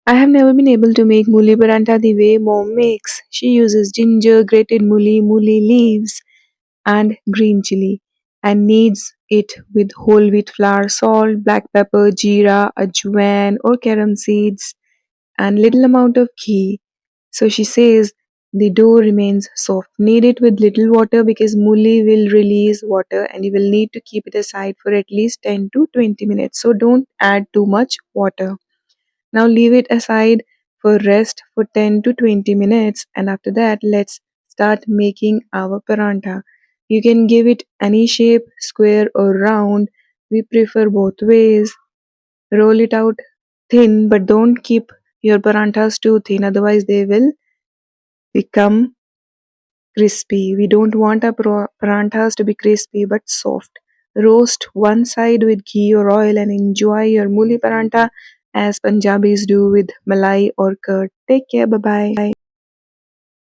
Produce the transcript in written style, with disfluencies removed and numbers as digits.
I have never been able to make mooli paratha the way mom makes. She uses ginger, grated mooli leaves, and green chili, and kneads it with whole wheat flour, salt, black pepper, jeera, ajwain, or carom seeds, and little amount of ghee. So she says the dough remains soft. Knead it with little water because mooli will release water and you will need to keep it aside for at least 10 to 20 minutes. So don't add too much water. Now leave it aside for rest for 10 to 20 minutes and after that let's start making our parantha. You can give it any shape, square or round. We prefer both ways. Roll it out thin but don't keep your paranthas too thin otherwise they will become crispy. We don't want our paranthas to be crispy but soft. Roast one side with ghee or oil and enjoy your mooli parantha as Punjabis do with malai or curd. Take care. Bye bye.